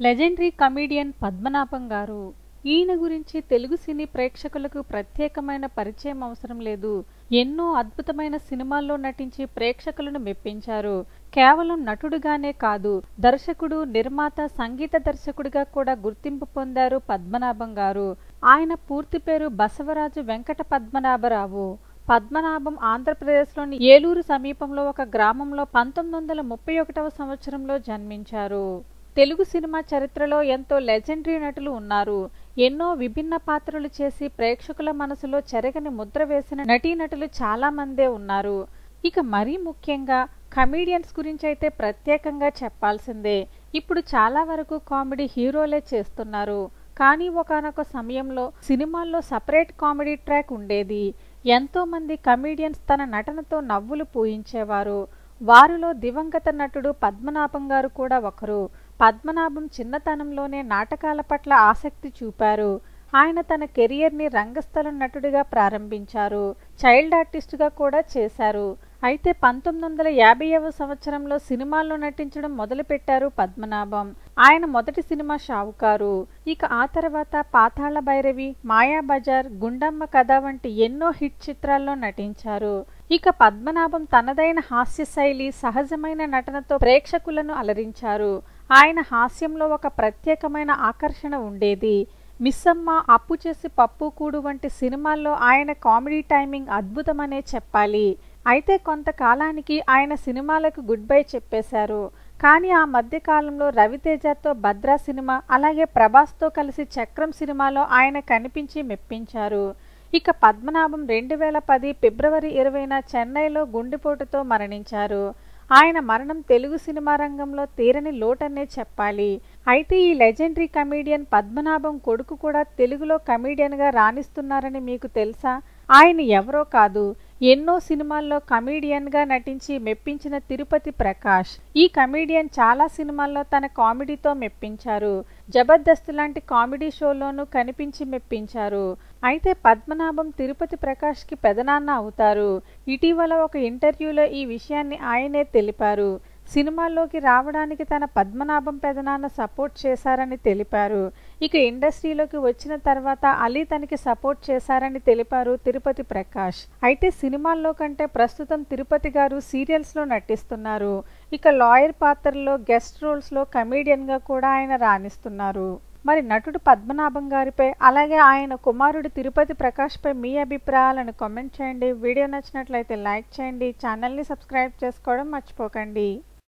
Legendary comedian Padmanabham గారు. ఈయన గురించి తెలుగు సినీ ప్రేక్షకులకు ప్రత్యేకమైన పరిచయం అవసరం లేదు. ఎన్నో అద్భుతమైన సినిమాల్లో నటించి ప్రేక్షకులను మెప్పించారు. కేవలం నటుడుగానే కాదు, దర్శకుడు, నిర్మాత, సంగీత దర్శకుడిగా కూడా గుర్తింపు పొందారు పద్మనాభం గారు. ఆయన పూర్తి పేరు బసవరాజు వెంకట పద్మనాభరావు. పద్మనాభం ఆంధ్రప్రదేశ్లోని ఏలూరు సమీపంలో ఒక గ్రామంలో 1931వ సంవత్సరంలో జన్మించారు. తెలుగు సినిమా చరిత్రలో ఎంతో లెజెండరీ నటులు ఉన్నారు. ఎన్నో విభిన్న పాత్రలు చేసి ప్రేక్షకుల మనసులో చెరగని ముద్ర వేసిన నటీనటులు చాలా మందే ఉన్నారు. ఇక మరీ ముఖ్యంగా కమీడియన్స్ గురించి అయితే ప్రత్యేకంగా చెప్పాల్సిందే. ఇప్పుడు చాలా వరకు కామెడీ హీరోలే చేస్తున్నారు. కానీ ఒకానొక సమయంలో సినిమాల్లో సపరేట్ కామెడీ ట్రాక్ ఉండేది. ఎంతో మంది కమీడియన్స్ తన నటనతో నవ్వులు పూయించేవారు. వారిలో దివంగత నటుడు పద్మనాభం గారు కూడా ఒకరు. పద్మనాభం చిన్నతనంలోనే నాటకాల పట్ల ఆసక్తి చూపారు. ఆయన తన కెరియర్ని రంగస్థలం నటుడిగా ప్రారంభించారు. చైల్డ్ ఆర్టిస్టుగా కూడా చేశారు. అయితే 1950వ సంవత్సరంలో సినిమాల్లో నటించడం మొదలుపెట్టారు పద్మనాభం. ఆయన మొదటి సినిమా షావుకారు. ఇక ఆ తర్వాత పాతాళ భైరవి, మాయాబజార్, గుండమ్మ కథ వంటి ఎన్నో హిట్ చిత్రాల్లో నటించారు. ఇక పద్మనాభం తనదైన హాస్య శైలి, సహజమైన నటనతో ప్రేక్షకులను అలరించారు. ఆయన హాస్యంలో ఒక ప్రత్యేకమైన ఆకర్షణ ఉండేది. మిస్సమ్మ, అప్పు చేసి పప్పు కూడు వంటి సినిమాల్లో ఆయన కామెడీ టైమింగ్ అద్భుతమనే చెప్పాలి. అయితే కొంతకాలానికి ఆయన సినిమాలకు గుడ్ బై చెప్పేశారు. కానీ ఆ మధ్య కాలంలో రవితేజతో భద్రా సినిమా, అలాగే ప్రభాస్తో కలిసి చక్రం సినిమాలో ఆయన కనిపించి మెప్పించారు. ఇక పద్మనాభం 2010 ఫిబ్రవరి 20న చెన్నైలో గుండెపోటుతో మరణించారు. ఆయన మరణం తెలుగు సినిమా రంగంలో తీరని లోటనే చెప్పాలి. అయితే ఈ లెజెండరీ కమీడియన్ పద్మనాభం కొడుకు కూడా తెలుగులో కమీడియన్గా రాణిస్తున్నారని మీకు తెలుసా? ఆయన ఎవరో కాదు, ఎన్నో సినిమాల్లో కమీడియన్గా నటించి మెప్పించిన తిరుపతి ప్రకాష్. ఈ కమీడియన్ చాలా సినిమాల్లో తన కామెడీతో మెప్పించారు. జబర్దస్త్ లాంటి కామెడీ షోలోనూ కనిపించి మెప్పించారు. అయితే పద్మనాభం తిరుపతి ప్రకాష్కి పెదనాన్న అవుతారు. ఇటీవల ఒక ఇంటర్వ్యూలో ఈ విషయాన్ని ఆయనే తెలిపారు. సినిమాల్లోకి రావడానికి తన పద్మనాభం పెదనాన్న సపోర్ట్ చేశారని తెలిపారు. ఇక ఇండస్ట్రీలోకి వచ్చిన తర్వాత అలీ తనకి సపోర్ట్ చేశారని తెలిపారు తిరుపతి ప్రకాష్. అయితే సినిమాల్లో కంటే ప్రస్తుతం తిరుపతి గారు సీరియల్స్లో నటిస్తున్నారు. ఇక లాయర్ పాత్రల్లో, గెస్ట్ రోల్స్లో కమీడియన్గా కూడా ఆయన రాణిస్తున్నారు. మరి నటుడు పద్మనాభం గారిపై, అలాగే ఆయన కుమారుడు తిరుపతి ప్రకాష్పై మీ అభిప్రాయాలను కామెంట్ చేయండి. వీడియో నచ్చినట్లయితే లైక్ చేయండి. ఛానల్ని సబ్స్క్రైబ్ చేసుకోవడం మర్చిపోకండి.